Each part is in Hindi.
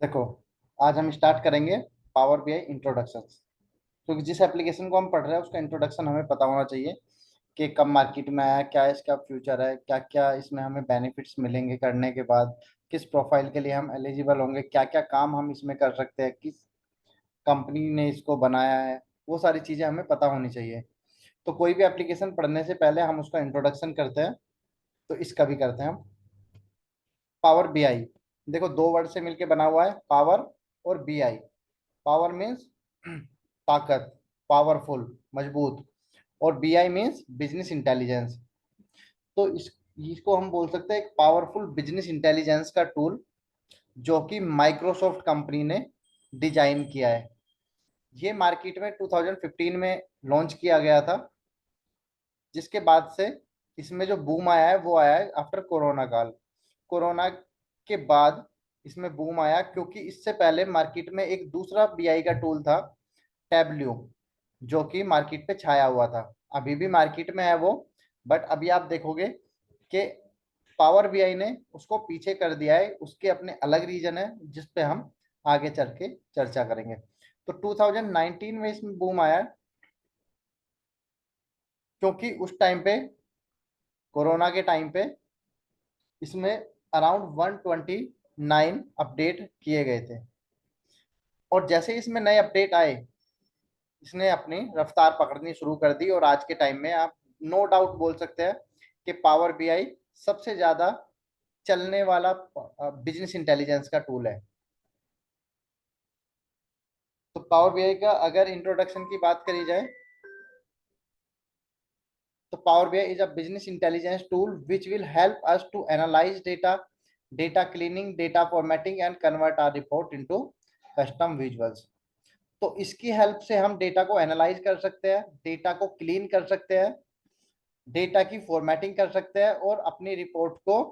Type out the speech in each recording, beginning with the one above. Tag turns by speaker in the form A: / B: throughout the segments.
A: देखो, आज हम स्टार्ट करेंगे पावर बीआई इंट्रोडक्शन। क्योंकि जिस एप्लीकेशन को हम पढ़ रहे हैं उसका इंट्रोडक्शन हमें पता होना चाहिए कि कब मार्केट में आया, क्या इसका फ्यूचर है, क्या क्या इसमें हमें बेनिफिट्स मिलेंगे करने के बाद, किस प्रोफाइल के लिए हम एलिजिबल होंगे, क्या क्या काम हम इसमें कर सकते हैं, किस कंपनी ने इसको बनाया है। वो सारी चीज़ें हमें पता होनी चाहिए। तो कोई भी एप्लीकेशन पढ़ने से पहले हम उसका इंट्रोडक्शन करते हैं। तो इसका भी करते हैं हम। पावर बीआई, देखो दो वर्ड से मिलके बना हुआ है, पावर और बीआई। पावर मीन्स ताकत, पावरफुल, मजबूत। और बीआई मीन्स बिजनेस इंटेलिजेंस। तो इसको हम बोल सकते हैं एक पावरफुल बिजनेस इंटेलिजेंस का टूल, जो कि माइक्रोसॉफ्ट कंपनी ने डिजाइन किया है। ये मार्केट में 2015 में लॉन्च किया गया था, जिसके बाद से इसमें जो बूम आया है वो आया है आफ्टर कोरोना काल। कोरोना के बाद इसमें बूम आया, क्योंकि इससे पहले मार्केट में एक दूसरा बीआई का टूल था, टैबल्यू, जो कि मार्केट पे छाया हुआ था। अभी भी मार्केट में है वो, बट अभी आप देखोगे कि पावर बीआई ने उसको पीछे कर दिया है। उसके अपने अलग रीजन है, जिस पे हम आगे चल के चर्चा करेंगे। तो 2019 में इसमें बूम आया है, क्योंकि उस टाइम पे, कोरोना के टाइम पे, इसमें अराउंड 129 अपडेट किए गए थे। और जैसे इसमें नए अपडेट आए, इसने अपनी रफ्तार पकड़नी शुरू कर दी। और आज के टाइम में आप नो डाउट बोल सकते हैं कि पावर बीआई सबसे ज्यादा चलने वाला बिजनेस इंटेलिजेंस का टूल है। तो पावर बीआई का अगर इंट्रोडक्शन की बात करी जाए, तो power BI is a business intelligence tool which will help us to analyse data, data cleaning, data formatting and convert our report into custom visuals. तो इसकी हेल्प से हम डेटा को एनालाइज कर सकते हैं, डेटा को क्लीन कर सकते हैं, डेटा की फॉर्मेटिंग कर सकते हैं, और अपनी रिपोर्ट को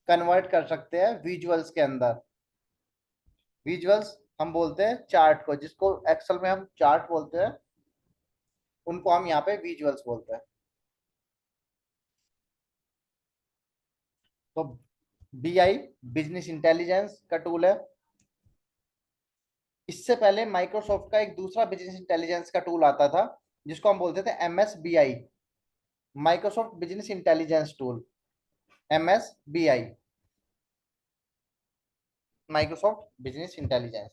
A: कन्वर्ट कर सकते हैं विजुअल्स के अंदर। विजुअल्स हम बोलते हैं चार्ट को, जिसको एक्सेल में हम चार्ट बोलते हैं, उनको हम यहाँ पे विजुअल्स बोलते हैं। तो बीआई बिजनेस इंटेलिजेंस का टूल है। इससे पहले माइक्रोसॉफ्ट का एक दूसरा बिजनेस इंटेलिजेंस का टूल आता था, जिसको हम बोलते थे MSBI, Microsoft business intelligence tool, MSBI, Microsoft business intelligence.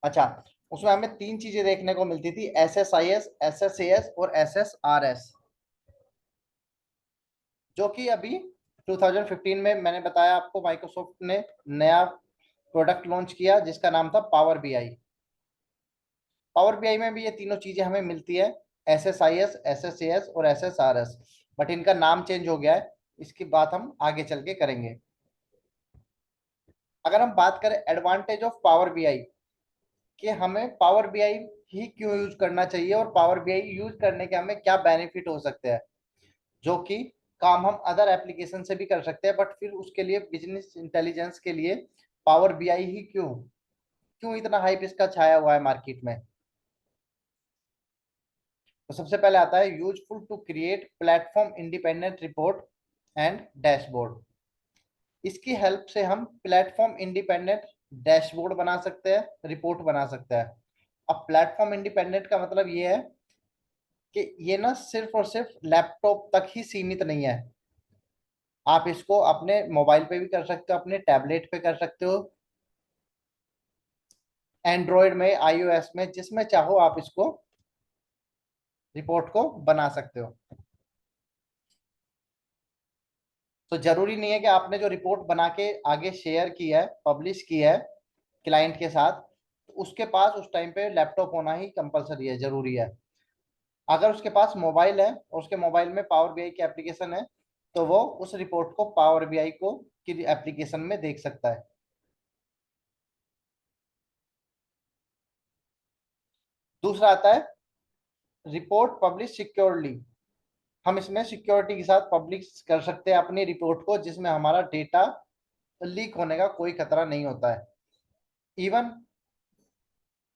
A: अच्छा, उसमें हमें तीन चीजें देखने को मिलती थी, एसएसआईएस, एसएसएएस और एसएसआरएस, जो कि अभी 2015 में मैंने बताया आपको, माइक्रोसॉफ्ट ने नया प्रोडक्ट लॉन्च किया जिसका नाम था पावर बीआई। पावर बीआई में भी ये तीनों चीजें हमें मिलती है, एसएसआईएस, एसएसएएस और एसएसआरएस। बट इनका नाम चेंज हो गया है, इसकी बात हम आगे चल के करेंगे। अगर हम बात करें एडवांटेज ऑफ पावर बीआई, कि हमें पावर बीआई ही क्यों यूज करना चाहिए और पावर बीआई यूज करने के हमें क्या बेनिफिट हो सकते हैं, जो कि काम हम अदर एप्लीकेशन से भी कर सकते हैं, बट फिर उसके लिए बिजनेस इंटेलिजेंस के लिए पावर बीआई ही क्यों, क्यों इतना हाइप इसका छाया हुआ है मार्केट में। तो सबसे पहले आता है useful to create platform independent report and dashboard. इसकी हेल्प से हम प्लेटफॉर्म इंडिपेंडेंट डैशबोर्ड बना सकते हैं, रिपोर्ट बना सकते हैं। अब प्लेटफॉर्म इंडिपेंडेंट का मतलब ये है कि ये ना सिर्फ और सिर्फ लैपटॉप तक ही सीमित नहीं है। आप इसको अपने मोबाइल पे भी कर सकते हो, अपने टैबलेट पे कर सकते हो, एंड्रॉयड में, आईओएस में, जिसमें चाहो आप इसको, रिपोर्ट को बना सकते हो। तो जरूरी नहीं है कि आपने जो रिपोर्ट बना के आगे शेयर की है, पब्लिश की है क्लाइंट के साथ, तो उसके पास उस टाइम पे लैपटॉप होना ही कंपलसरी है, जरूरी है। अगर उसके पास मोबाइल है और उसके मोबाइल में पावर बीआई की एप्लीकेशन है, तो वो उस रिपोर्ट को पावर बीआई को की एप्लीकेशन में देख सकता है। दूसरा आता है रिपोर्ट पब्लिश सिक्योरली। हम इसमें सिक्योरिटी के साथ पब्लिश कर सकते हैं अपनी रिपोर्ट को, जिसमें हमारा डेटा लीक होने का कोई खतरा नहीं होता है। इवन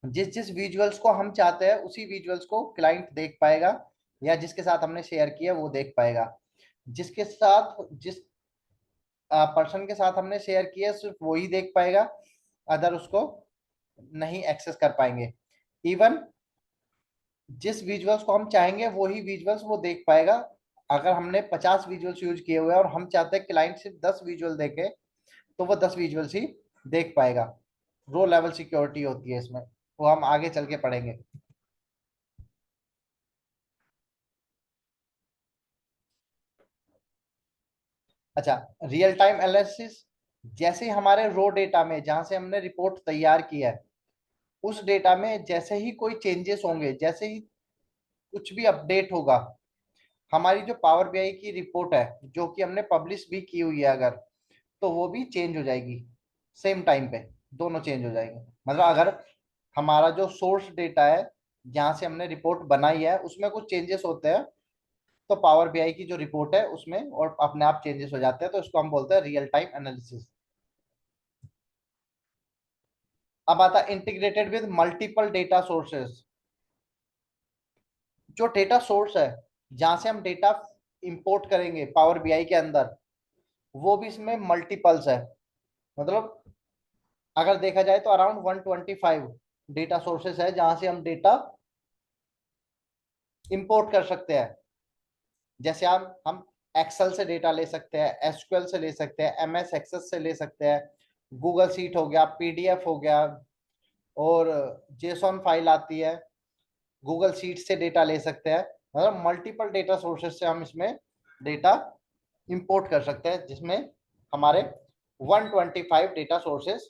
A: जिस जिस विजुअल्स को हम चाहते हैं उसी विजुअल्स को क्लाइंट देख पाएगा, या जिसके साथ हमने शेयर किया वो देख पाएगा। जिसके साथ, जिस पर्सन के साथ हमने शेयर किया सिर्फ वो ही देख पाएगा। अदर उसको नहीं एक्सेस कर पाएंगे। इवन जिस विजुअल्स को हम चाहेंगे वही विजुअल्स वो देख पाएगा। अगर हमने 50 विजुअल्स यूज किए हुए हैं और हम चाहते हैं क्लाइंट सिर्फ 10 विजुअल देखे, तो वो 10 विजुअल्स ही देख पाएगा। रो लेवल सिक्योरिटी होती है इसमें, वो हम आगे चल के पढ़ेंगे। अच्छा, रियल टाइम एनालिसिस, जैसे ही हमारे रो डेटा में जहां से हमने रिपोर्ट तैयार किया है, उस डेटा में जैसे ही कोई चेंजेस होंगे, जैसे ही कुछ भी अपडेट होगा, हमारी जो पावर बीआई की रिपोर्ट है जो कि हमने पब्लिश भी की हुई है अगर, तो वो भी चेंज हो जाएगी सेम टाइम पे। दोनों चेंज हो जाएंगे। मतलब अगर हमारा जो सोर्स डेटा है जहां से हमने रिपोर्ट बनाई है उसमें कुछ चेंजेस होते हैं, तो पावर बीआई की जो रिपोर्ट है उसमें और अपने आप चेंजेस हो जाते हैं, तो इसको हम बोलते हैं रियल टाइम एनालिसिस। अब आता है integrated with multiple data sources. जो डेटा सोर्स है जहां से हम डेटा इंपोर्ट करेंगे पावर बीआई के अंदर, वो भी इसमें मल्टीपल्स है। मतलब अगर देखा जाए तो अराउंड 125 डेटा सोर्सेस है जहां से हम डेटा इंपोर्ट कर सकते हैं। जैसे हम एक्सेल से डेटा ले सकते हैं, एसक्यूएल से ले सकते हैं, एमएस एक्सेस से ले सकते हैं, गूगल सीट हो गया, पीडीएफ हो गया, और जेसॉन फाइल आती है, गूगल शीट से डेटा ले सकते हैं। मतलब मल्टीपल डेटा सोर्सेज से हम इसमें डेटा इंपोर्ट कर सकते हैं, जिसमें हमारे 125 डेटा सोर्सेज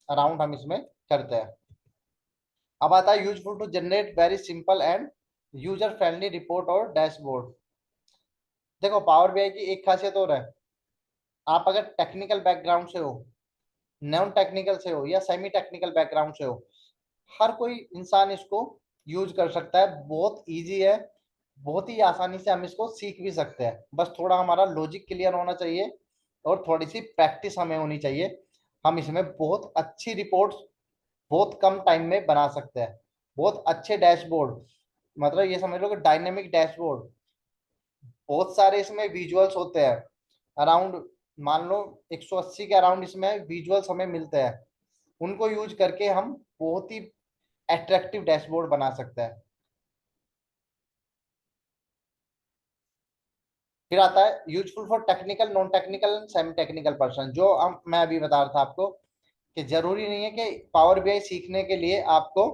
A: अराउंड हम इसमें करते हैं। अब आता है useful to generate very simple and user friendly report और डैशबोर्ड। देखो, पावर बीआई की एक खासियत और है। आप अगर टेक्निकल बैकग्राउंड से हो, नॉन टेक्निकल से हो, या सेमी टेक्निकल बैकग्राउंड से हो, हर कोई इंसान इसको यूज कर सकता है। बहुत इजी है, बहुत ही आसानी से हम इसको सीख भी सकते हैं। बस थोड़ा हमारा लॉजिक क्लियर होना चाहिए और थोड़ी सी प्रैक्टिस हमें होनी चाहिए। हम इसमें बहुत अच्छी रिपोर्ट्स बहुत कम टाइम में बना सकते हैं। बहुत अच्छे डैशबोर्ड, मतलब ये समझ लो कि डायनेमिक डैशबोर्ड, बहुत सारे इसमें विजुअल्स होते हैं। अराउंड मान लो 180 के अराउंड इसमें विजुअल्स हमें मिलते हैं। उनको यूज करके हम बहुत ही अट्रैक्टिव डैशबोर्ड बना सकते हैं। फिर आता है useful for technical, non technical, semi technical person. जो हम मैं अभी बता रहा था आपको कि जरूरी नहीं है कि पावर बीआई सीखने के लिए आपको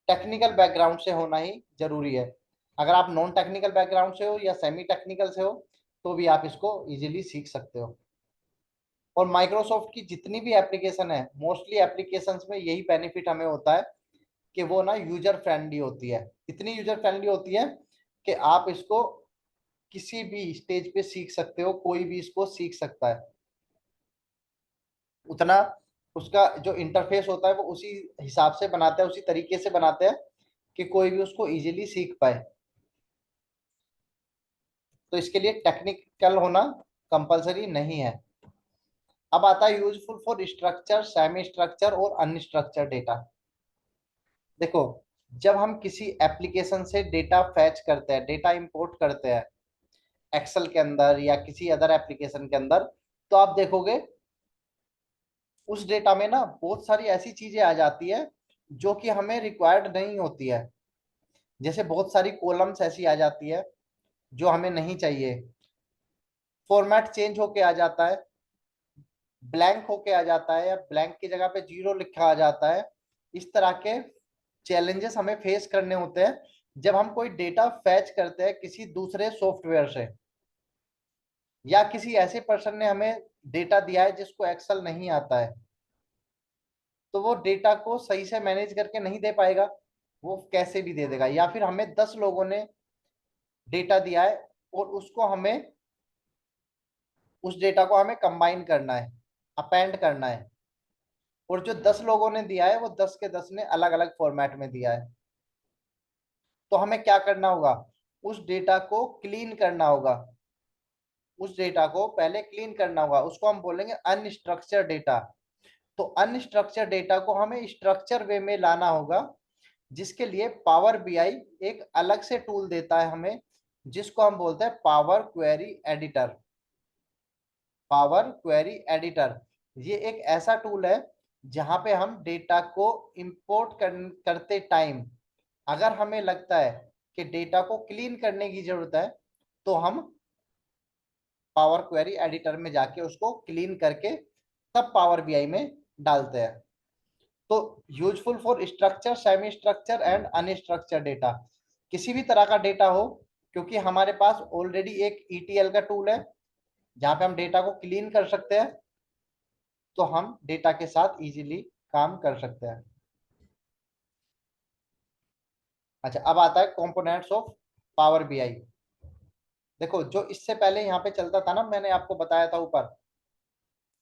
A: टेक्निकल बैकग्राउंड से होना ही जरूरी है। अगर आप नॉन टेक्निकल बैकग्राउंड से हो या सेमी टेक्निकल से हो, तो भी आप इसको इजीली सीख सकते हो। और माइक्रोसॉफ्ट की जितनी भी एप्लीकेशन है, मोस्टली एप्लीकेशंस में यही बेनिफिट हमें होता है कि वो ना यूजर फ्रेंडली होती है। इतनी यूजर फ्रेंडली होती है कि आप इसको किसी भी स्टेज पे सीख सकते हो, कोई भी इसको सीख सकता है। उतना उसका जो इंटरफेस होता है वो उसी हिसाब से बनाते हैं, उसी तरीके से बनाते हैं कि कोई भी उसको इजीली सीख पाए। तो इसके लिए टेक्निकल होना कंपलसरी नहीं है। अब आता है useful for structure, semi structure और अनस्ट्रक्चर डेटा। देखो, जब हम किसी एप्लीकेशन से डेटा फैच करते हैं, डेटा इंपोर्ट करते हैं एक्सेल के अंदर या किसी अदर एप्लीकेशन के अंदर, तो आप देखोगे उस डेटा में ना बहुत सारी ऐसी चीजें आ जाती है जो कि हमें रिक्वायर्ड नहीं होती है। जैसे बहुत सारी कॉलम्स ऐसी आ जाती है जो हमें नहीं चाहिए, फॉर्मेट चेंज होके आ जाता है, ब्लैंक होके आ जाता है, या ब्लैंक की जगह पे जीरो लिखा आ जाता है। इस तरह के चैलेंजेस हमें फेस करने होते हैं जब हम कोई डेटा फैच करते हैं किसी दूसरे सॉफ्टवेयर से, या किसी ऐसे पर्सन ने हमें डेटा दिया है जिसको एक्सेल नहीं आता है, तो वो डेटा को सही से मैनेज करके नहीं दे पाएगा। वो कैसे भी दे देगा, या फिर हमें 10 लोगों ने डेटा दिया है और उसको हमें उस डेटा को हमें कंबाइन करना है, अपेंड करना है, और जो 10 लोगों ने दिया है वो 10 के 10 ने अलग अलग फॉर्मेट में दिया है। तो हमें क्या करना होगा, उस डेटा को क्लीन करना होगा। उस डेटा को पहले क्लीन करना होगा, उसको हम बोलेंगे अनस्ट्रक्चर डेटा। तो अनस्ट्रक्चर डेटा को हमें स्ट्रक्चर वे में लाना होगा, जिसके लिए पावर बीआई एक अलग से टूल देता है हमें, जिसको हम बोलते हैं power query editor. Power query editor, ये एक ऐसा टूल है जहां पे हम डेटा को इंपोर्ट करते टाइम अगर हमें लगता है कि डेटा को क्लीन करने की जरूरत है तो हम पावर क्वेरी एडिटर में जाके उसको क्लीन करके तब पावर बीआई में डालते हैं। तो useful for structure, semi structure and unstructured data, किसी भी तरह का डेटा हो, क्योंकि हमारे पास ऑलरेडी एक ईटीएल का टूल है जहां पे हम डेटा को क्लीन कर सकते हैं, तो हम डेटा के साथ इजीली काम कर सकते हैं। अच्छा, अब आता है कंपोनेंट्स ऑफ पावर बीआई। देखो, जो इससे पहले यहाँ पे चलता था ना, मैंने आपको बताया था ऊपर,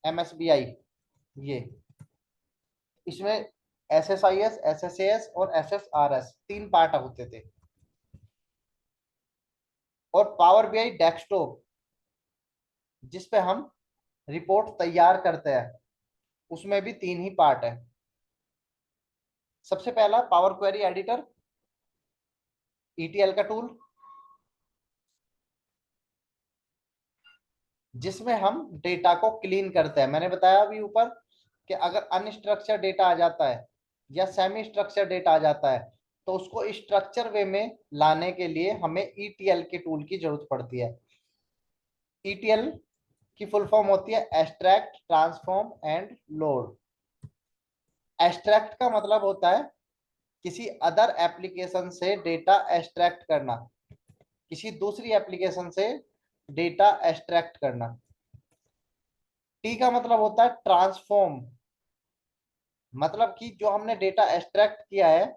A: एमएसबीआई, ये इसमें एसएसआईएस, एसएसएएस और एसएसआरएस तीन पार्ट होते थे। और पावर बीआई डेस्कटॉप जिसपे हम रिपोर्ट तैयार करते हैं, उसमें भी तीन ही पार्ट है। सबसे पहला पावर क्वेरी एडिटर, ईटीएल का टूल, जिसमें हम डेटा को क्लीन करते हैं। मैंने बताया अभी ऊपर कि अगर अनस्ट्रक्चर डेटा आ जाता है या सेमी स्ट्रक्चर डेटा आ जाता है तो उसको स्ट्रक्चर वे में लाने के लिए हमें ईटीएल के टूल की जरूरत पड़ती है। ईटीएल की फुल फॉर्म होती है extract, transform and load. Extract का मतलब होता है किसी अदर एप्लीकेशन से डेटा एक्सट्रैक्ट करना, किसी दूसरी एप्लीकेशन से डेटा एक्सट्रैक्ट करना। टी का मतलब होता है ट्रांसफॉर्म, मतलब कि जो हमने डेटा एक्सट्रैक्ट किया है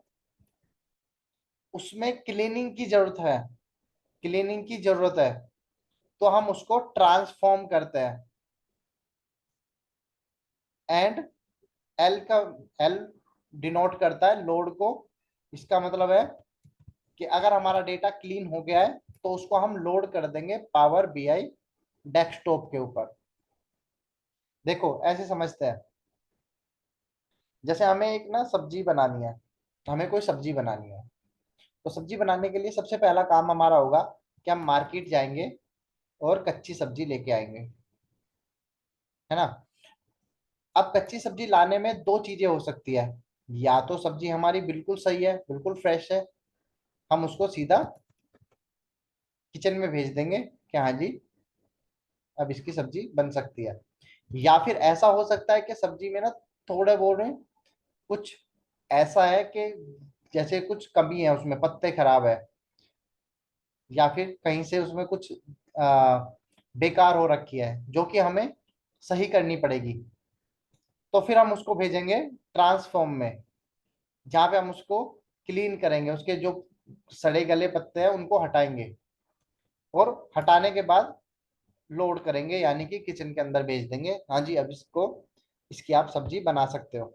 A: उसमें क्लीनिंग की जरूरत है, क्लीनिंग की जरूरत है, तो हम उसको ट्रांसफॉर्म करते हैं। एंड एल का, एल डिनोट करता है लोड को। इसका मतलब है कि अगर हमारा डेटा क्लीन हो गया है तो उसको हम लोड कर देंगे पावर बीआई डेस्कटॉप के ऊपर। देखो ऐसे समझते हैं, जैसे हमें एक ना सब्जी बनानी है, हमें कोई सब्जी बनानी है, तो सब्जी बनाने के लिए सबसे पहला काम हमारा होगा कि हम मार्केट जाएंगे और कच्ची सब्जी लेके आएंगे, है ना। अब कच्ची सब्जी लाने में दो चीजें हो सकती है, या तो सब्जी हमारी बिल्कुल सही है, बिल्कुल फ्रेश है, हम उसको सीधा किचन में भेज देंगे कि हाँ जी अब इसकी सब्जी बन सकती है। या फिर ऐसा हो सकता है कि सब्जी में ना थोड़े बहुत कुछ ऐसा है कि जैसे कुछ कमी है, उसमें पत्ते खराब है, या फिर कहीं से उसमें कुछ आ, बेकार हो रखी है जो कि हमें सही करनी पड़ेगी। तो फिर हम उसको भेजेंगे ट्रांसफॉर्म में, जहाँ पे हम उसको क्लीन करेंगे, उसके जो सड़े गले पत्ते हैं उनको हटाएंगे, और हटाने के बाद लोड करेंगे, यानी कि किचन के अंदर भेज देंगे, हाँ जी अब इसको, इसकी आप सब्जी बना सकते हो।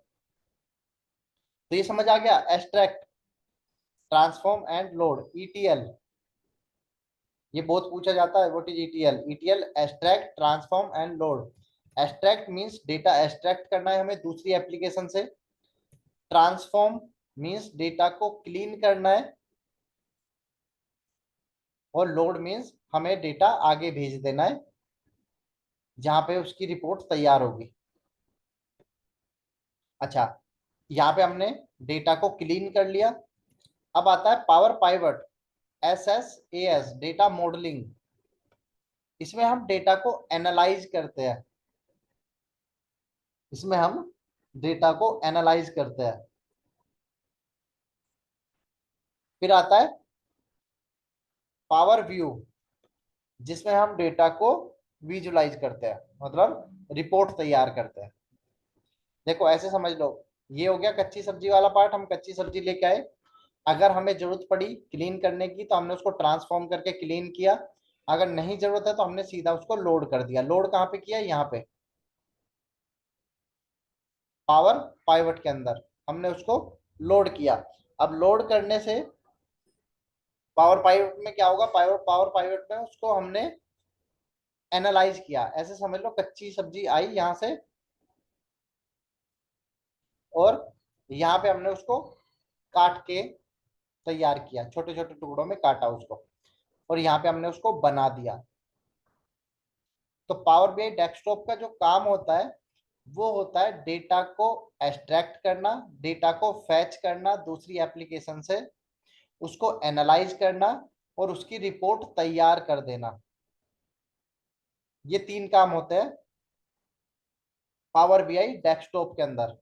A: तो ये समझ आ गया, extract, transform and load, ETL. ये बहुत पूछा जाता है, what is ETL. ETL extract, transform and load. Extract means data extract करना है हमें दूसरी एप्लीकेशन से। ट्रांसफॉर्म मींस डेटा को क्लीन करना है। और लोड मींस हमें डेटा आगे भेज देना है जहां पे उसकी रिपोर्ट तैयार होगी। अच्छा, यहाँ पे हमने डेटा को क्लीन कर लिया। अब आता है power pivot, S S A S, data modelling. इसमें हम डेटा को एनालाइज करते हैं, इसमें हम डेटा को एनालाइज करते हैं। फिर आता है पावर व्यू, जिसमें हम डेटा को विजुलाइज करते हैं, मतलब रिपोर्ट तैयार करते हैं। देखो ऐसे समझ लो, ये हो गया कच्ची सब्जी वाला पार्ट, हम कच्ची सब्जी लेके आए, अगर हमें जरूरत पड़ी क्लीन करने की तो हमने उसको ट्रांसफॉर्म करके क्लीन किया, अगर नहीं जरूरत है तो हमने सीधा उसको लोड कर दिया। लोड कहाँ पे किया, यहाँ पे पावर पाइवट के अंदर हमने उसको लोड किया। अब लोड करने से पावर पाइवट में क्या होगा, पावर पावर पाइवट में उसको हमने एनालाइज किया। ऐसे समझ लो कच्ची सब्जी आई यहाँ से, और यहाँ पे हमने उसको काट के तैयार किया, छोटे छोटे टुकड़ों में काटा उसको, और यहाँ पे हमने उसको बना दिया। तो पावर बीआई डेस्कटॉप का जो काम होता है वो होता है डेटा को एक्सट्रैक्ट करना, डेटा को फैच करना दूसरी एप्लीकेशन से, उसको एनालाइज करना और उसकी रिपोर्ट तैयार कर देना। ये तीन काम होते हैं पावर बीआई डेस्कटॉप के अंदर।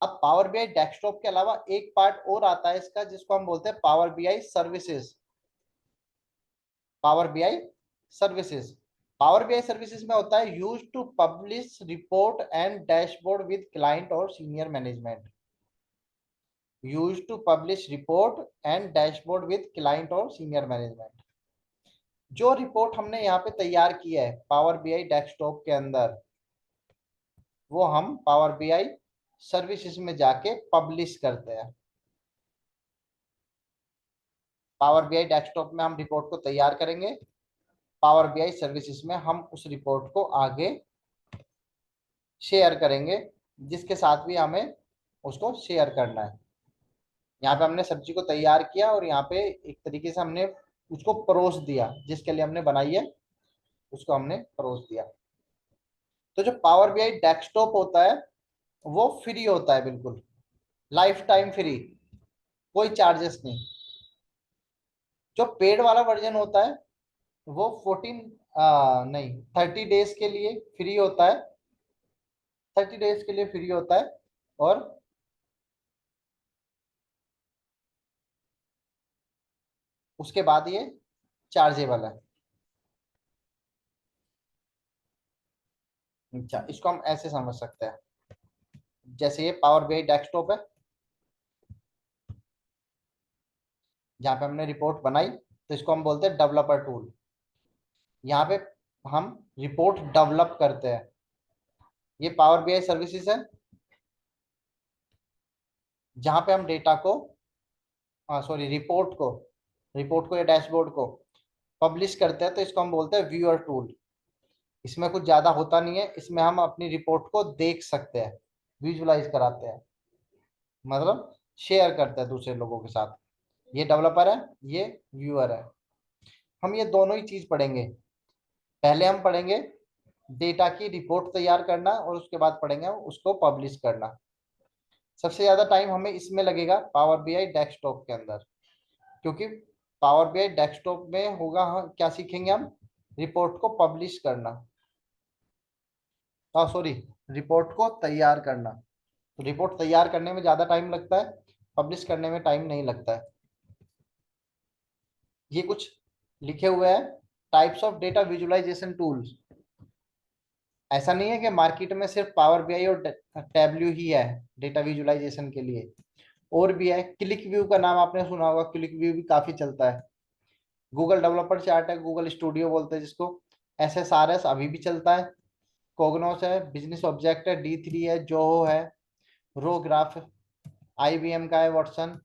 A: अब पावर बीआई डेस्कटॉप के अलावा एक पार्ट और आता है इसका जिसको हम बोलते हैं power BI services. Power BI services, power BI services में होता है use to publish report and dashboard with client और senior management. Use to publish report and dashboard with client और सीनियर मैनेजमेंट। जो रिपोर्ट हमने यहाँ पे तैयार किया है पावर बीआई डेस्कटॉप के अंदर, वो हम पावर बीआई सर्विसेज में जाके पब्लिश करते हैं। पावर बीआई डेस्कटॉप में हम रिपोर्ट को तैयार करेंगे, पावर बीआई सर्विसेज में हम उस रिपोर्ट को आगे शेयर करेंगे जिसके साथ भी हमें उसको शेयर करना है। यहाँ पे हमने सब्जी को तैयार किया और यहाँ पे एक तरीके से हमने उसको परोस दिया, जिसके लिए हमने बनाई है उसको हमने परोस दिया। तो जो पावर बीआई डेस्कटॉप होता है वो फ्री होता है, बिल्कुल लाइफ टाइम फ्री, कोई चार्जेस नहीं। जो पेड वाला वर्जन होता है वो 14 नहीं 30 डेज के लिए फ्री होता है, 30 डेज के लिए फ्री होता है। और उसके बाद ये चार्जेबल है। अच्छा, इसको हम ऐसे समझ सकते हैं, जैसे ये पावर बीआई डेस्कटॉप है जहाँ पे हमने रिपोर्ट बनाई, तो इसको हम बोलते हैं डेवलपर टूल। यहाँ पे हम रिपोर्ट डेवलप करते हैं। ये पावर बीआई सर्विसेज है जहाँ पे हम डेटा को, सॉरी रिपोर्ट को या डैशबोर्ड को पब्लिश करते हैं, तो इसको हम बोलते हैं व्यूअर टूल। इसमें कुछ ज्यादा होता नहीं है, इसमें हम अपनी रिपोर्ट को देख सकते हैं, विजुलाइज कराते हैं, मतलब शेयर करते हैं दूसरे लोगों के साथ। ये डेवलपर है, ये व्यूअर है। हम ये दोनों ही चीज पढ़ेंगे। पहले हम पढ़ेंगे डेटा की रिपोर्ट तैयार करना और उसके बाद पढ़ेंगे हम उसको पब्लिश करना। सबसे ज्यादा टाइम हमें इसमें लगेगा पावर बीआई डेस्कटॉप के अंदर, क्योंकि पावर बीआई डेस्कटॉप में होगा क्या सीखेंगे हम, रिपोर्ट को पब्लिश करना, सॉरी रिपोर्ट को तैयार करना। तो रिपोर्ट तैयार करने में ज्यादा टाइम लगता है, पब्लिश करने में टाइम नहीं लगता है। ये कुछ लिखे हुए हैं types of data visualisation tools. ऐसा नहीं है कि मार्केट में सिर्फ पावर बीआई और टैबल्यू ही है डेटा विजुअलाइजेशन के लिए, और भी है। क्लिक व्यू का नाम आपने सुना होगा, क्लिक व्यू भी काफी चलता है। गूगल डेवलपर चार्ट है, गूगल स्टूडियो बोलते हैं जिसको, SSRS अभी भी चलता है। कोगनोस है, बिजनेस ऑब्जेक्ट है, D3 है, जोहो है, रो ग्राफ, IBM का है वाटसन,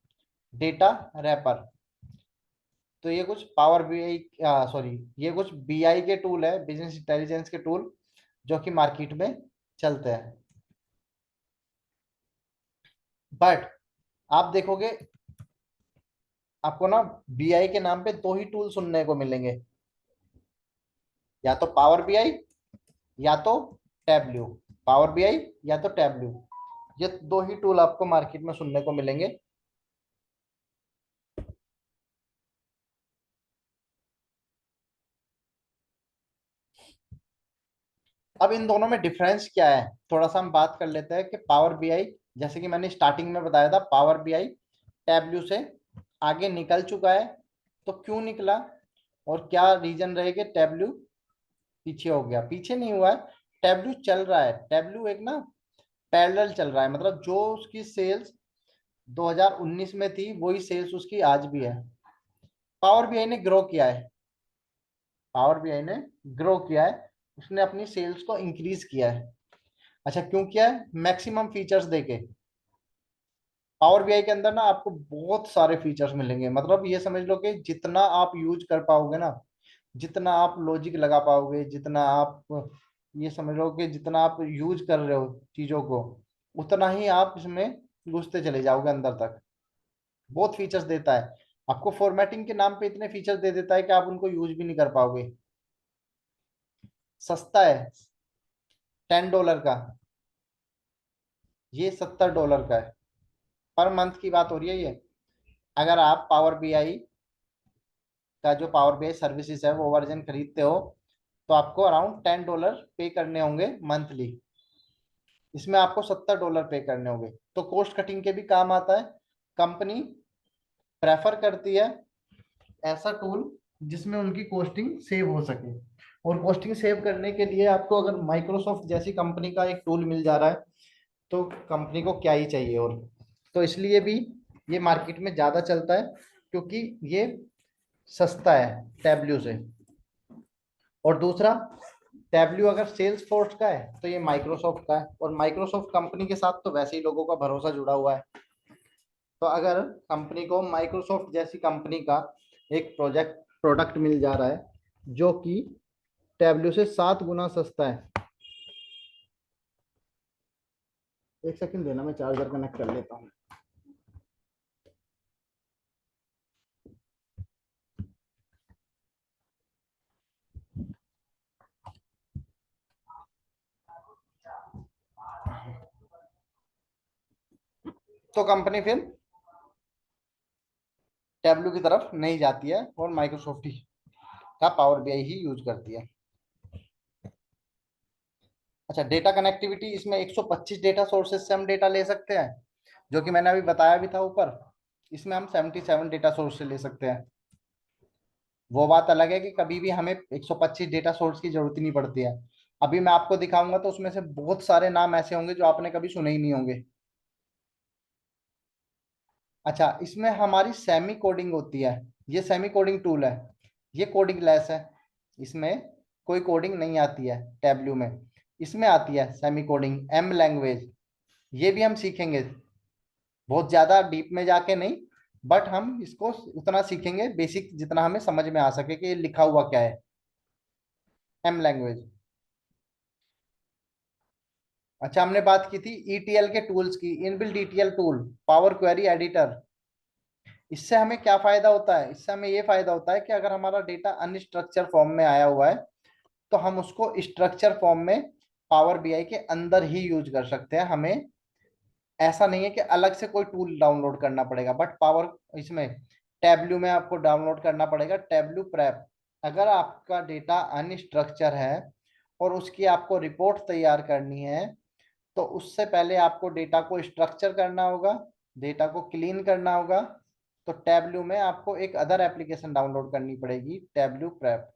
A: डेटा रैपर। तो ये कुछ पावर बीआई, सॉरी ये कुछ बीआई के टूल है, बिजनेस इंटेलिजेंस के टूल जो कि मार्केट में चलते हैं। बट आप देखोगे आपको ना बीआई के नाम पे दो ही टूल सुनने को मिलेंगे, या तो पावर बीआई या तो टैबल्यू। पावर बीआई या तो टैबल्यू, ये दो ही टूल आपको मार्केट में सुनने को मिलेंगे। अब इन दोनों में डिफरेंस क्या है, थोड़ा सा हम बात कर लेते हैं कि पावर बीआई, जैसे कि मैंने स्टार्टिंग में बताया था, पावर बीआई टैबल्यू से आगे निकल चुका है। तो क्यों निकला और क्या रीजन रहे कि टैबल्यू पीछे हो गया? पीछे नहीं हुआ है, टैबल्यू चल रहा है। टैबल्यू एक ना पैरेलल चल रहा है, मतलब जो उसकी सेल्स 2019 में थी वही सेल्स उसकी आज भी है। पावर बीआई ने ग्रो किया है, पावर बीआई ने ग्रो किया है, उसने अपनी सेल्स को इंक्रीज किया है। अच्छा, क्यों किया है? मैक्सिमम फीचर्स देके। पावर बीआई के अंदर ना आपको बहुत सारे फीचर्स मिलेंगे, मतलब ये समझ लो कि जितना आप यूज कर पाओगे ना, जितना आप लॉजिक लगा पाओगे, जितना आप ये समझ लो कि जितना आप यूज कर रहे हो चीजों को, उतना ही आप इसमें घुसते चले जाओगे अंदर तक। बहुत फीचर्स देता है आपको, फॉर्मेटिंग के नाम पे इतने फीचर दे देता है कि आप उनको यूज भी नहीं कर पाओगे। सस्ता है, $10 का, ये $70 का है। पर मंथ की बात हो रही है ये। अगर आप पावर बीआई का जो पावर बीआई सर्विसेज है वो वर्जन खरीदते हो, तो आपको अराउंड $10 पे करने होंगे मंथली। इसमें आपको $70 पे करने होंगे। तो कॉस्ट कटिंग के भी काम आता है। कंपनी प्रेफर करती है ऐसा टूल जिसमें उनकी कॉस्टिंग सेव हो सके। और कॉस्टिंग सेव करने के लिए आपको अगर माइक्रोसॉफ्ट जैसी कंपनी का एक टूल मिल जा रहा है, तो कंपनी को क्या ही चाहिए। और तो इसलिए भी ये मार्केट में ज़्यादा चलता है, क्योंकि ये सस्ता है टैब्ल्यू से। और दूसरा, टैब्ल्यू अगर सेल्स फोर्स का है तो ये माइक्रोसॉफ्ट का है, और माइक्रोसॉफ्ट कंपनी के साथ तो वैसे ही लोगों का भरोसा जुड़ा हुआ है। तो अगर कंपनी को माइक्रोसॉफ्ट जैसी कंपनी का एक प्रोडक्ट मिल जा रहा है जो कि टैब्ल्यू से 7 गुना सस्ता है। एक सेकंड देना, मैं चार्जर कनेक्ट कर लेता हूँ। तो कंपनी फिर टैब्ल्यू की तरफ नहीं जाती है और माइक्रोसॉफ्ट ही का पावर बीआई ही यूज करती है। अच्छा, डेटा कनेक्टिविटी, इसमें 125 डेटा सोर्सेज से हम डेटा ले सकते हैं, जो कि मैंने अभी बताया भी था ऊपर। इसमें हम 77 डेटा सोर्स से ले सकते हैं। वो बात अलग है कि कभी भी हमें 125 डेटा सोर्स की जरूरत ही नहीं पड़ती है। अभी मैं आपको दिखाऊंगा तो उसमें से बहुत सारे नाम ऐसे होंगे जो आपने कभी सुने ही नहीं होंगे। अच्छा, इसमें हमारी सेमी कोडिंग होती है। ये सेमी कोडिंग टूल है, ये कोडिंग लेस है। इसमें कोई कोडिंग नहीं आती है टैब्ल्यू में। इसमें आती है सेमी कोडिंग, एम लैंग्वेज। ये भी हम सीखेंगे, बहुत ज्यादा डीप में जाके नहीं, बट हम इसको उतना सीखेंगे बेसिक जितना हमें समझ में आ सके कि ये लिखा हुआ क्या है। M language. अच्छा, हमने बात की थी ईटीएल के टूल्स की, inbuilt ETL tool, power query editor. इससे हमें क्या फायदा होता है? इससे हमें ये फायदा होता है कि अगर हमारा डेटा अनस्ट्रक्चर फॉर्म में आया हुआ है, तो हम उसको स्ट्रक्चर फॉर्म में पावर बीआई के अंदर ही यूज कर सकते हैं। हमें ऐसा नहीं है कि अलग से कोई टूल डाउनलोड करना पड़ेगा। बट पावर इसमें टैब्ल्यू में आपको डाउनलोड करना पड़ेगा टैब्ल्यू प्रेप। अगर आपका डेटा अनस्ट्रक्चर है और उसकी आपको रिपोर्ट तैयार करनी है, तो उससे पहले आपको डेटा को स्ट्रक्चर करना होगा, डेटा को क्लीन करना होगा। तो टैब्ल्यू में आपको एक अदर एप्लीकेशन डाउनलोड करनी पड़ेगी, टैब्ल्यू प्रेप।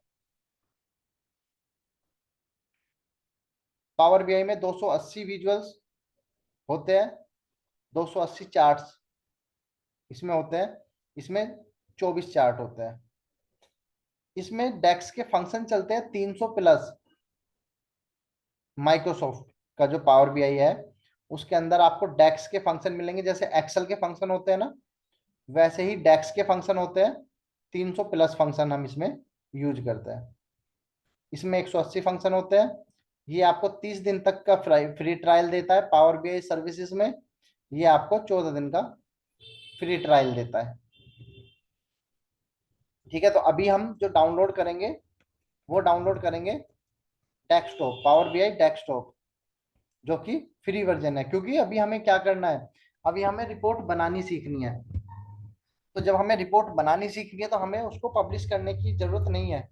A: पावर बीआई में 280 विजुअल्स होते हैं, 280 चार्ट्स इसमें होते हैं। इसमें 24 चार्ट होते हैं। इसमें डेक्स के फंक्शन चलते हैं 300 प्लस। माइक्रोसॉफ्ट का जो पावर बीआई है उसके अंदर आपको डेक्स के फंक्शन मिलेंगे, जैसे एक्सेल के फंक्शन होते हैं ना, वैसे ही डेक्स के फंक्शन होते हैं। 300 प्लस फंक्शन हम इसमें यूज करते हैं। इसमें 180 फंक्शन होते हैं। ये आपको 30 दिन तक का फ्री ट्रायल देता है पावर बीआई सर्विसेज में। ये आपको 14 दिन का फ्री ट्रायल देता है। ठीक है, तो अभी हम जो डाउनलोड करेंगे वो डाउनलोड करेंगे डेस्कटॉप, पावर बीआई डेस्कटॉप, जो कि फ्री वर्जन है। क्योंकि अभी हमें क्या करना है, अभी हमें रिपोर्ट बनानी सीखनी है। तो जब हमें रिपोर्ट बनानी सीखनी है तो हमें उसको पब्लिश करने की जरूरत नहीं है,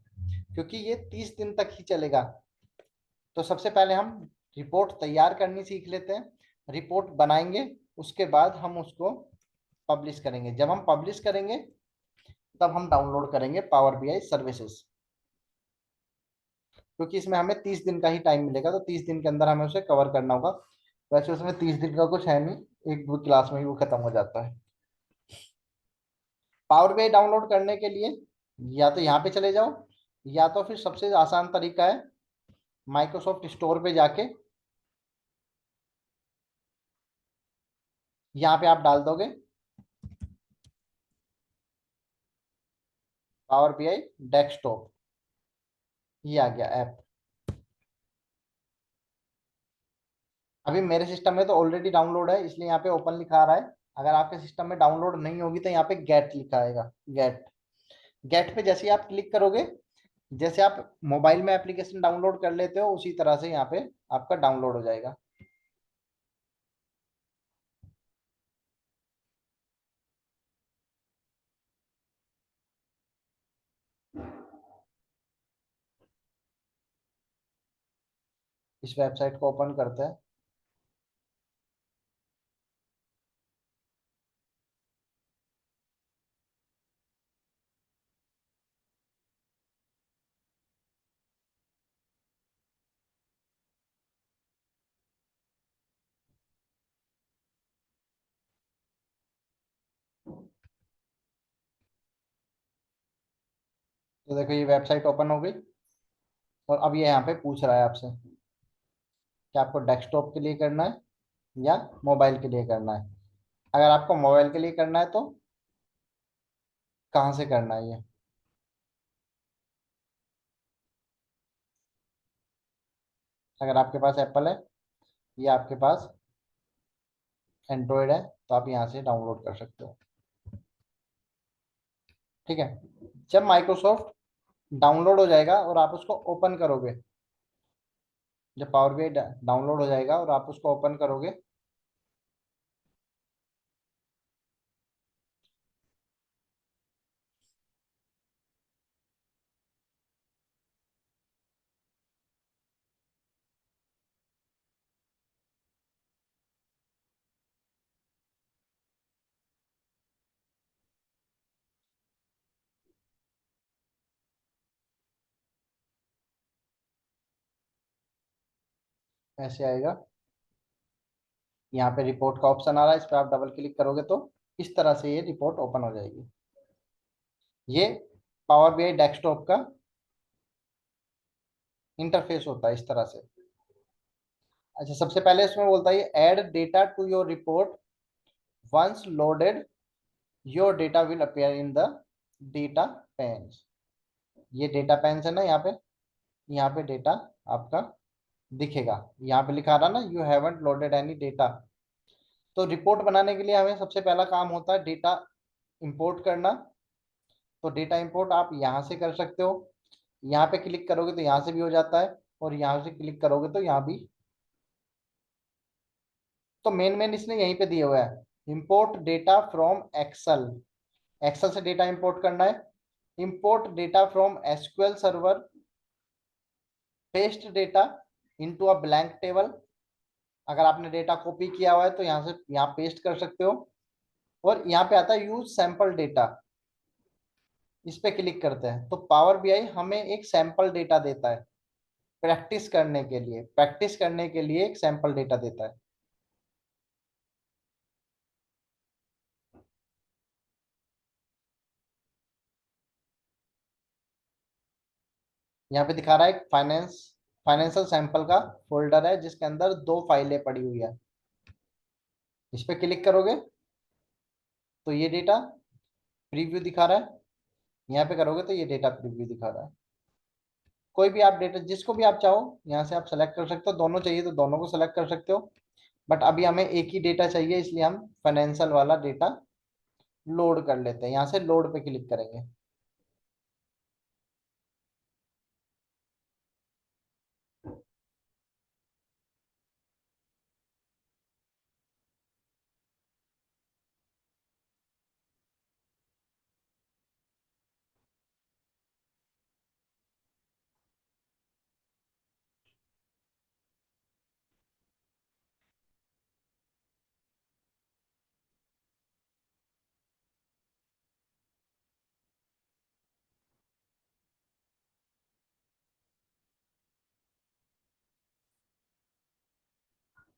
A: क्योंकि ये 30 दिन तक ही चलेगा। तो सबसे पहले हम रिपोर्ट तैयार करनी सीख लेते हैं, रिपोर्ट बनाएंगे, उसके बाद हम उसको पब्लिश करेंगे। जब हम पब्लिश करेंगे तब हम डाउनलोड करेंगे पावर बीआई सर्विसेज। क्योंकि इसमें हमें 30 दिन का ही टाइम मिलेगा, तो 30 दिन के अंदर हमें उसे कवर करना होगा। वैसे उसमें 30 दिन का कुछ है नहीं, एक दो क्लास में ही वो खत्म हो जाता है। पावर बीआई डाउनलोड करने के लिए या तो यहाँ पे चले जाओ, या तो फिर सबसे आसान तरीका है माइक्रोसॉफ्ट स्टोर पे जाके यहाँ पे आप डाल दोगे पावर बीआई डेस्कटॉप। ये आ गया ऐप। अभी मेरे सिस्टम में तो ऑलरेडी डाउनलोड है, इसलिए यहाँ पे ओपन लिखा आ रहा है। अगर आपके सिस्टम में डाउनलोड नहीं होगी तो यहाँ पे गेट लिखा आएगा, गेट। गेट पे जैसे ही आप क्लिक करोगे जैसे आप मोबाइल में एप्लीकेशन डाउनलोड कर लेते हो उसी तरह से यहाँ पे आपका डाउनलोड हो जाएगा। इस वेबसाइट को ओपन करते हैं। तो देखो ये वेबसाइट ओपन हो गई और अब ये यहाँ पे पूछ रहा है आपसे कि आपको डेस्कटॉप के लिए करना है या मोबाइल के लिए करना है। अगर आपको मोबाइल के लिए करना है तो कहाँ से करना है ये। अगर आपके पास एप्पल है या आपके पास एंड्रॉयड है तो आप यहाँ से डाउनलोड कर सकते हो। ठीक है। जब माइक्रोसॉफ्ट डाउनलोड हो जाएगा और आप उसको ओपन करोगे, जब पावर बीआई डाउनलोड हो जाएगा और आप उसको ओपन करोगे, ऐसे आएगा। यहाँ पे रिपोर्ट का ऑप्शन आ रहा है, इस पर आप डबल क्लिक करोगे तो इस तरह से ये रिपोर्ट ओपन हो जाएगी। ये पावर बीआई डेस्कटॉप का इंटरफेस होता है इस तरह से। अच्छा, सबसे पहले इसमें बोलता है add data to your report, once loaded your data will appear in the data panes. ये डेटा पेन्स है ना, यहाँ पे डेटा आपका दिखेगा। यहाँ पे लिखा रहा ना, you haven't loaded any data. तो रिपोर्ट बनाने के लिए हमें सबसे पहला काम होता है डेटा इंपोर्ट करना। तो डेटा इंपोर्ट आप यहाँ से कर सकते हो। यहाँ पे क्लिक करोगे तो यहाँ से भी हो जाता है, और यहाँ से क्लिक करोगे तो यहाँ भी। तो मेन इसने यहीं पे दिए हुआ है, import data from Excel. Excel से डेटा इंपोर्ट करना है। Import data from SQL server, paste data into a blank table. अगर आपने डेटा कॉपी किया हुआ है तो यहाँ से यहाँ पेस्ट कर सकते हो। और यहाँ पे आता है यूज सैंपल डेटा, इस पे क्लिक करते हैं तो पावर बीआई हमें एक सैंपल डेटा देता है। प्रैक्टिस करने के लिए एक सैंपल डेटा देता है। यहाँ पे दिखा रहा है फाइनेंशियल सैंपल का फोल्डर है जिसके अंदर दो फाइलें पड़ी हुई है। इस पे क्लिक करोगे तो ये डेटा प्रीव्यू दिखा रहा है। यहाँ पे करोगे तो ये डेटा प्रीव्यू दिखा रहा है। कोई भी आप डेटा जिसको भी आप चाहो यहाँ से आप सेलेक्ट कर सकते हो, दोनों चाहिए तो दोनों को सेलेक्ट कर सकते हो। बट अभी हमें एक ही डेटा चाहिए, इसलिए हम फाइनेंशियल वाला डेटा लोड कर लेते हैं। यहाँ से लोड पे क्लिक करेंगे।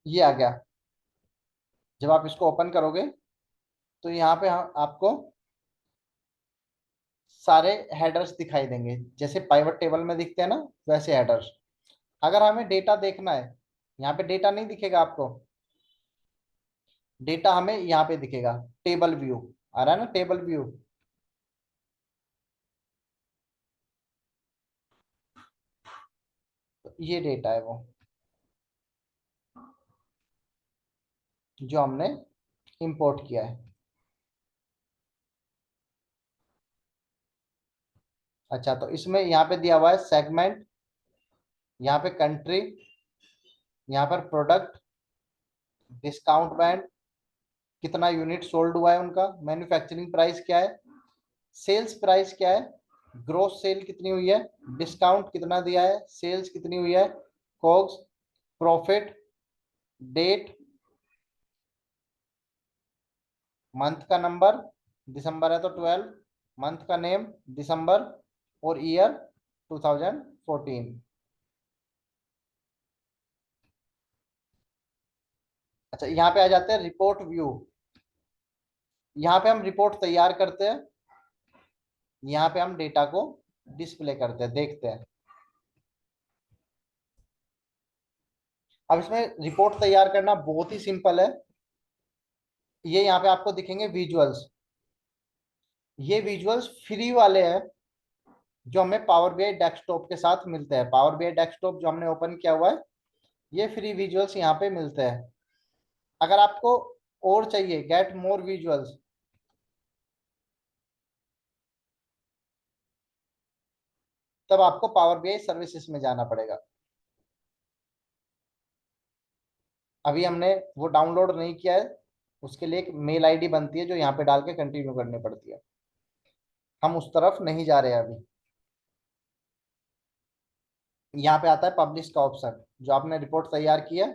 A: ये आ गया। जब आप इसको ओपन करोगे तो यहाँ पे आपको सारे हेडर्स दिखाई देंगे, जैसे पाइवट टेबल में दिखते हैं ना, वैसे हेडर्स। अगर हमें डेटा देखना है, यहाँ पे डेटा नहीं दिखेगा आपको, डेटा हमें यहाँ पे दिखेगा। टेबल व्यू आ रहा है ना, टेबल व्यू। तो ये डेटा है वो जो हमने इंपोर्ट किया है। अच्छा, तो इसमें यहाँ पे दिया हुआ है सेगमेंट, यहाँ पे कंट्री, यहाँ पर प्रोडक्ट, डिस्काउंट बैंड, कितना यूनिट सोल्ड हुआ है उनका, मैन्युफैक्चरिंग प्राइस क्या है, सेल्स प्राइस क्या है, ग्रोस सेल कितनी हुई है, डिस्काउंट कितना दिया है, सेल्स कितनी हुई है, कॉग्स, प्रॉफिट, डेट, मंथ का नंबर, दिसंबर है तो 12, मंथ का नेम दिसंबर, और ईयर 2014। अच्छा, यहाँ पे आ जाते हैं रिपोर्ट व्यू। यहाँ पे हम रिपोर्ट तैयार करते हैं, यहाँ पे हम डेटा को डिस्प्ले करते हैं, देखते हैं। अब इसमें रिपोर्ट तैयार करना बहुत ही सिंपल है। ये यहाँ पे आपको दिखेंगे विजुअल्स, ये विजुअल्स फ्री वाले हैं जो हमें पावर बीआई डेस्कटॉप के साथ मिलते हैं। पावर बीआई डेस्कटॉप जो हमने ओपन किया हुआ है, ये फ्री विजुअल्स यहाँ पे मिलते हैं। अगर आपको और चाहिए, गेट मोर विजुअल्स, तब आपको पावर बीआई सर्विसेज में जाना पड़ेगा। अभी हमने वो डाउनलोड नहीं किया है, उसके लिए एक मेल आईडी बनती है जो यहाँ पे डाल के कंटिन्यू करनी पड़ती है। हम उस तरफ नहीं जा रहे हैं अभी। यहाँ पे आता है पब्लिश का ऑप्शन, जो आपने रिपोर्ट तैयार की है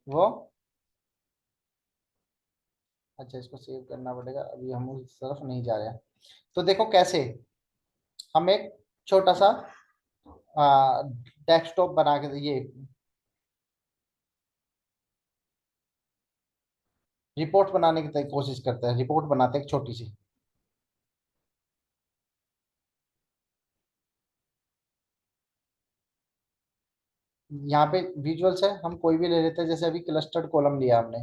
A: वो। अच्छा, इसको सेव करना पड़ेगा, अभी हम उस तरफ नहीं जा रहे हैं। तो देखो कैसे हम एक छोटा सा डेस्कटॉप बना के, ये रिपोर्ट बनाने की कोशिश करते हैं, रिपोर्ट बनाते हैं एक छोटी सी। यहाँ पे विजुअल्स है, हम कोई भी ले लेते हैं, जैसे अभी क्लस्टर्ड कॉलम लिया हमने।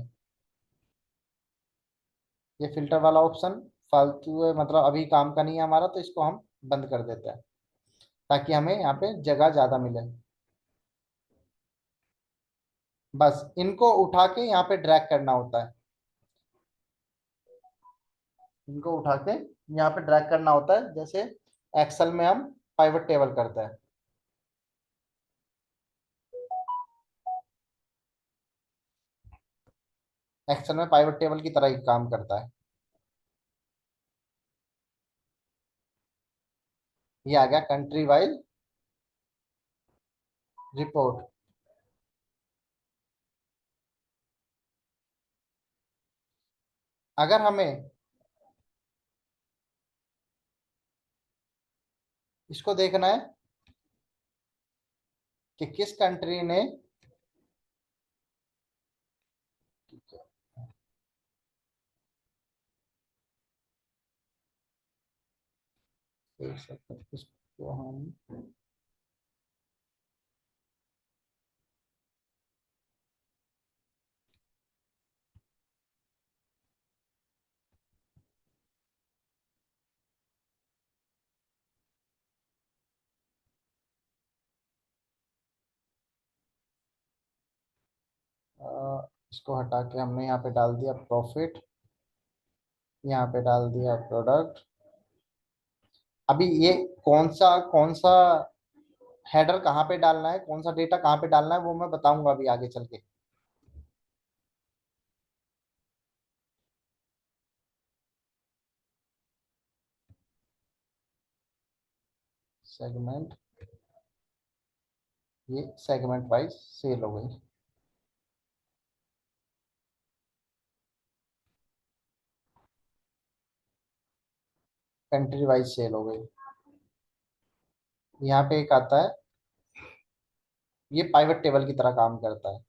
A: ये फिल्टर वाला ऑप्शन फालतू है, मतलब अभी काम का नहीं है हमारा, तो इसको हम बंद कर देते हैं ताकि हमें यहाँ पे जगह ज्यादा मिले। बस इनको उठा के यहाँ पे ड्रैग करना होता है, इनको उठा के यहाँ पे ड्रैग करना होता है, जैसे एक्सेल में हम पाइवट टेबल करते हैं। एक्सेल में पाइवट टेबल की तरह ही काम करता है। ये आ गया कंट्री वाइज रिपोर्ट। अगर हमें इसको देखना है कि किस कंट्री ने, एक सेकंड, इसको हम इसको हटा के हमने यहाँ पे डाल दिया प्रॉफिट, यहाँ पे डाल दिया प्रोडक्ट। अभी ये कौन सा हेडर कहाँ पे डालना है, कौन सा डेटा कहाँ पे डालना है, वो मैं बताऊंगा अभी आगे चल के। सेगमेंट, ये सेगमेंट वाइज सेल हो गई, कंट्री वाइज सेल हो गई। यहाँ पे एक आता है, ये पाइवट टेबल की तरह काम करता है।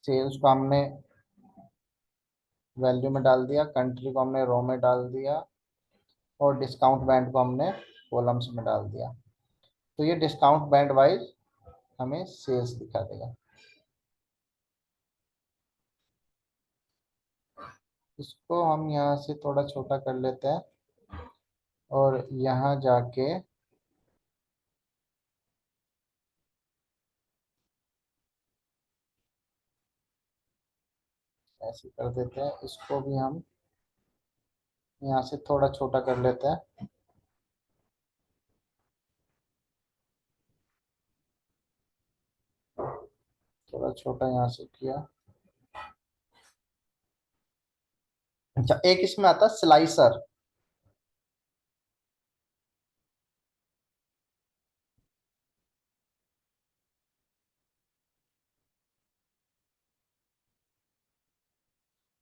A: सेल्स को हमने वैल्यू में डाल दिया, कंट्री को हमने रो में डाल दिया, और डिस्काउंट बैंड को हमने कॉलम्स में डाल दिया। तो ये डिस्काउंट बैंड वाइज हमें सेल्स दिखा देगा। इसको हम यहाँ से थोड़ा छोटा कर लेते हैं, और यहाँ जाके ऐसे कर देते हैं, इसको भी हम यहाँ से थोड़ा छोटा कर लेते हैं। थोड़ा छोटा यहाँ से किया। अच्छा, एक इसमें आता है स्लाइसर।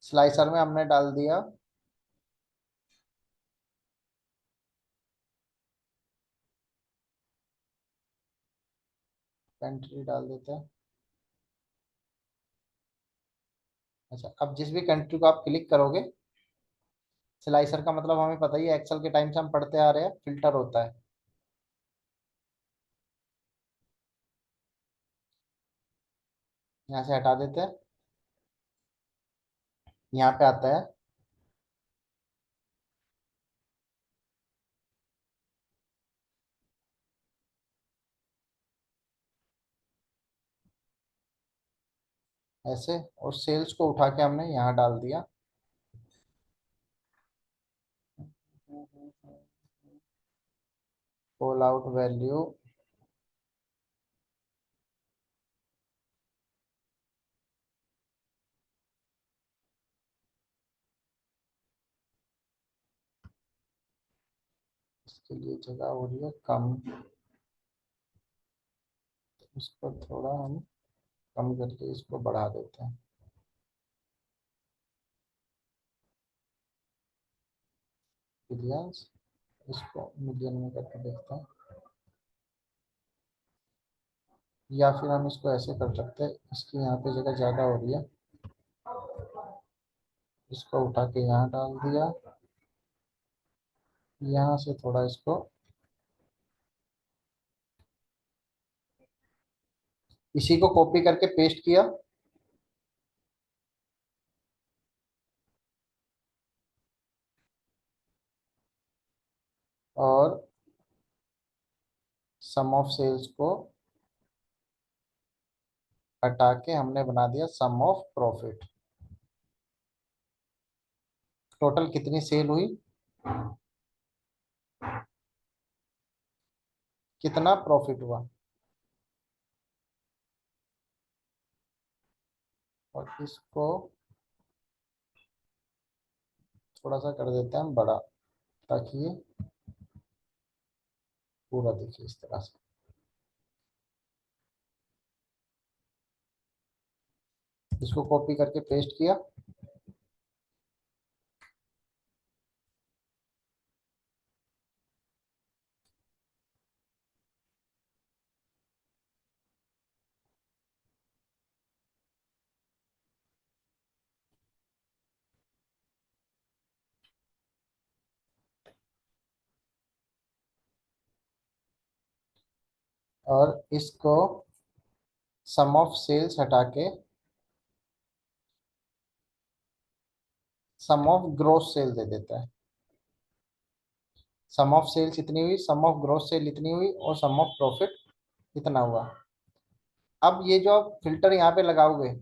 A: स्लाइसर में हमने डाल दिया। कंट्री डाल देते हैं। अच्छा, अब जिस भी कंट्री को आप क्लिक करोगे, स्लाइसर का मतलब हमें पता ही है, एक्सेल के टाइम से हम पढ़ते आ रहे हैं, फिल्टर होता है। यहाँ से हटा देते हैं। यहाँ पे आता है, ऐसे, और सेल्स को उठा के हमने यहाँ डाल दिया। Call out value. इसके लिए जगह हो रही है कम, इसको थोड़ा हम कम करके इसको बढ़ा देते हैं। बिलियंस, इसको मिलियन में करके देखते हैं। या फिर हम इसको ऐसे कर सकते हैं, इसकी यहाँ पे जगह ज़्यादा हो रही है, इसको उठा के यहाँ डाल दिया। यहाँ से थोड़ा इसको, इसी को कॉपी करके पेस्ट किया। और सम ऑफ सेल्स को हटा के हमने बना दिया सम ऑफ प्रॉफिट। टोटल कितनी सेल हुई, कितना प्रॉफिट हुआ। और इसको थोड़ा सा कर देते हैं बड़ा, ताकि ये पूरा दिखे इस तरह से। इसको कॉपी करके पेस्ट किया। और इसको सम ऑफ सेल्स हटा के सम ऑफ ग्रोस सेल दे देता है। सम ऑफ सेल्स इतनी हुई, सम ऑफ ग्रोस सेल इतनी हुई, और सम ऑफ प्रॉफिट इतना हुआ। अब ये जो आप फिल्टर यहाँ पे लगाओगे,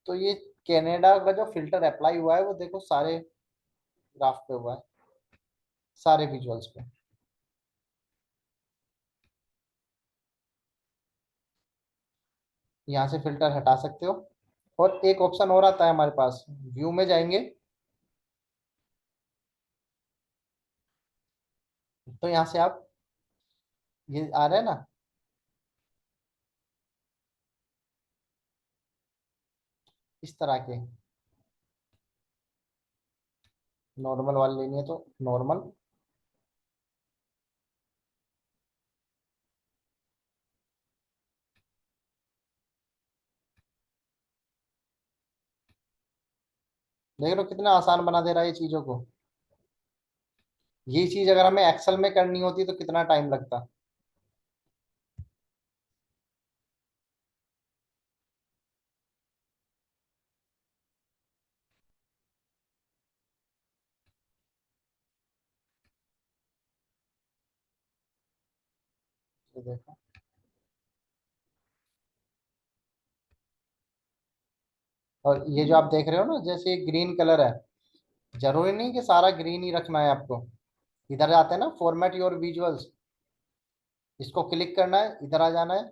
A: तो ये कनाडा का जो फिल्टर अप्लाई हुआ है वो देखो सारे ग्राफ पे हुआ है, सारे विजुअल्स पे। यहाँ से फिल्टर हटा सकते हो। और एक ऑप्शन और आता है हमारे पास, व्यू में जाएंगे तो यहाँ से आप, ये आ रहा है ना, इस तरह के, नॉर्मल वाले लेनी है तो नॉर्मल। देख लो कितना आसान बना दे रहा है ये चीजों को। ये चीज अगर हमें एक्सेल में करनी होती तो कितना टाइम लगता। करके देखो। और ये जो आप देख रहे हो ना, जैसे ये ग्रीन कलर है, जरूरी नहीं कि सारा ग्रीन ही रखना है आपको। इधर आते हैं ना फॉर्मेट योर विजुअल्स, इसको क्लिक करना है, इधर आ जाना है,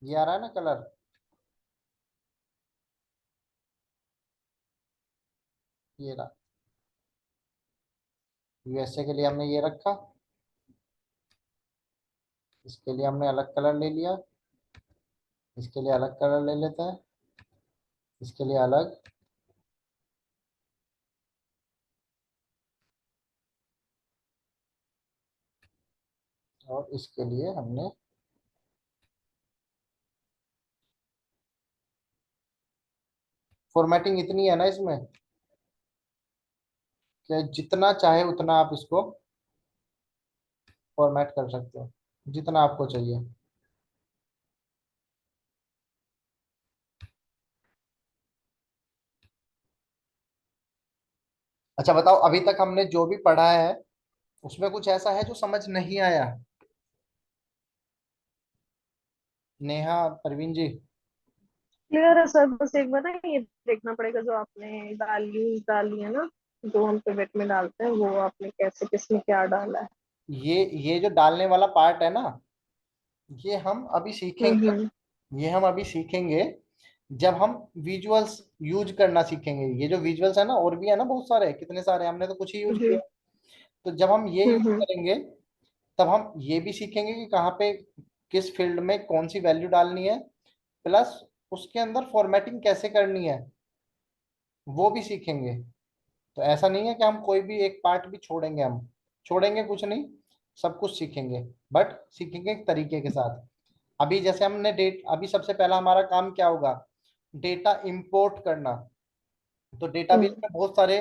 A: ये आ रहा है ना कलर, ये रहा। यूएसए के लिए हमने ये रखा, इसके लिए हमने अलग कलर ले लिया, इसके लिए अलग कलर ले लेते हैं, इसके लिए अलग। और इसके लिए हमने, फॉर्मेटिंग इतनी है ना इसमें कि जितना चाहे उतना आप इसको फॉर्मेट कर सकते हो, जितना आपको चाहिए। अच्छा बताओ, अभी तक हमने जो भी पढ़ा है उसमें कुछ ऐसा है जो समझ नहीं आया? नेहा, परवीन जी।
B: क्लियर है सर, बस एक बार ना ये देखना पड़ेगा जो आपने वैल्यूज डाली है ना, जो हम पिवट में डालते हैं, वो आपने कैसे किसमें क्या डाला है।
A: ये जो डालने वाला पार्ट है ना, ये हम अभी सीखेंगे।
B: हम्म।
A: ये हम अभी सीखेंगे जब हम विजुअल्स यूज करना सीखेंगे। ये जो विजुअल्स है ना, और भी है ना बहुत सारे, कितने सारे, हमने तो कुछ ही यूज
B: जी।
A: किया। तो जब हम ये यूज
B: हम्म।
A: करेंगे, तब हम ये भी सीखेंगे कि कहाँ पे किस फील्ड में कौन सी वैल्यू डालनी है, प्लस उसके अंदर फॉर्मेटिंग कैसे करनी है वो भी सीखेंगे। तो ऐसा नहीं है कि हम कोई भी एक पार्ट भी छोड़ेंगे, हम छोड़ेंगे कुछ नहीं, सब कुछ सीखेंगे, बट सीखेंगे एक तरीके के साथ। अभी जैसे हमने डेट, अभी सबसे पहला हमारा काम क्या होगा? डेटा इंपोर्ट करना। तो डेटाबेस
B: हम्म।
A: में बहुत सारे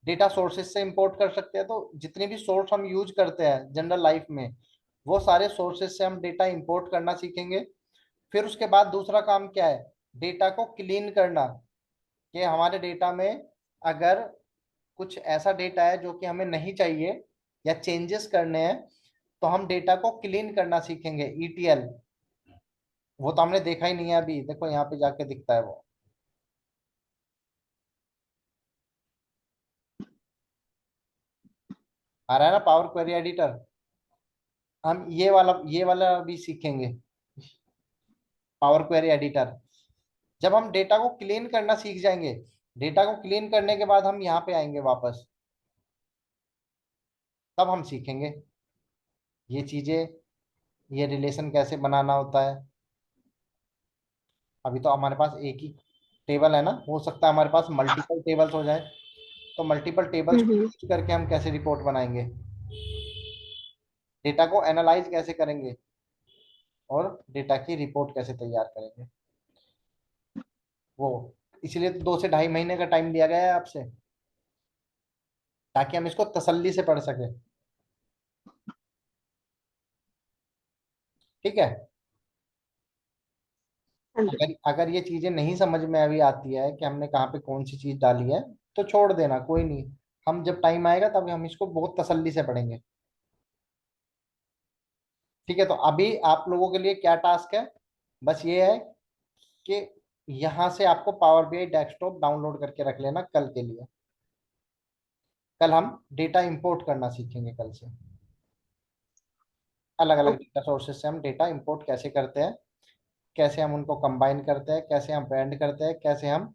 A: डेटा सोर्सेज से इंपोर्ट कर सकते हैं। तो जितने भी सोर्स हम यूज करते हैं जनरल लाइफ में, वो सारे सोर्सेज से हम डेटा इंपोर्ट करना सीखेंगे। फिर उसके बाद दूसरा काम क्या है? डेटा को क्लीन करना। कि हमारे डेटा में अगर कुछ ऐसा डेटा है जो कि हमें नहीं चाहिए या चेंजेस करने हैं, तो हम डेटा को क्लीन करना सीखेंगे, ईटीएल। वो तो हमने देखा ही नहीं है अभी, देखो यहाँ पे जाके दिखता है वो, आ रहा है ना, पावर क्वेरी एडिटर। हम ये वाला अभी सीखेंगे, पावर क्वेरी एडिटर। जब हम डेटा को क्लीन करना सीख जाएंगे, डेटा को क्लीन करने के बाद हम यहाँ पे आएंगे वापस, तब हम सीखेंगे ये चीजें, ये रिलेशन कैसे बनाना होता है। अभी तो हमारे पास एक ही टेबल है ना, हो सकता है हमारे पास मल्टीपल टेबल्स हो जाए। तो मल्टीपल टेबल्स को
B: हम्म।
A: यूज करके हम कैसे रिपोर्ट बनाएंगे, डेटा को एनालाइज कैसे करेंगे, और डेटा की रिपोर्ट कैसे तैयार करेंगे, वो इसलिए तो 2 से ढाई महीने का टाइम दिया गया है आपसे, ताकि हम इसको तसल्ली से पढ़ सके। ठीक है।
B: हाँ जी।
A: अगर अगर ये चीजें नहीं समझ में अभी आती है कि हमने कहाँ पे कौन सी चीज डाली है, तो छोड़ देना, कोई नहीं। हम जब टाइम आएगा तब हम इसको बहुत तसल्ली से पढ़ेंगे। ठीक है, तो अभी आप लोगों के लिए क्या टास्क है? बस ये है कि यहाँ से आपको पावर बीआई डेस्कटॉप डाउनलोड करके रख लेना कल के लिए। कल हम डेटा इंपोर्ट करना सीखेंगे कल से। अलग अलग
B: ओके।
A: डेटा सोर्सेज से हम डेटा इंपोर्ट कैसे करते हैं, कैसे हम उनको कंबाइन करते हैं, कैसे हम ब्रांड करते हैं, कैसे हम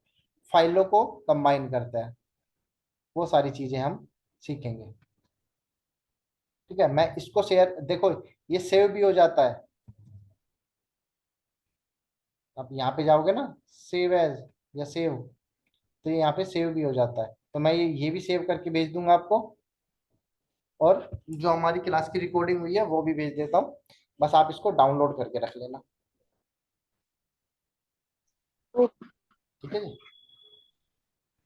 A: फाइलों को कंबाइन करते हैं, वो सारी चीजें हम सीखेंगे। ठीक है, मैं इसको शेयर, देखो ये सेव भी हो जाता है। आप यहाँ पे जाओगे ना, सेव एज या सेव, तो ये यहाँ पे सेव भी हो जाता है। तो मैं ये भी सेव करके भेज दूंगा आपको, और जो हमारी क्लास की रिकॉर्डिंग हुई है वो भी भेज देता हूँ। बस आप इसको डाउनलोड करके रख लेना। ठीक है जी।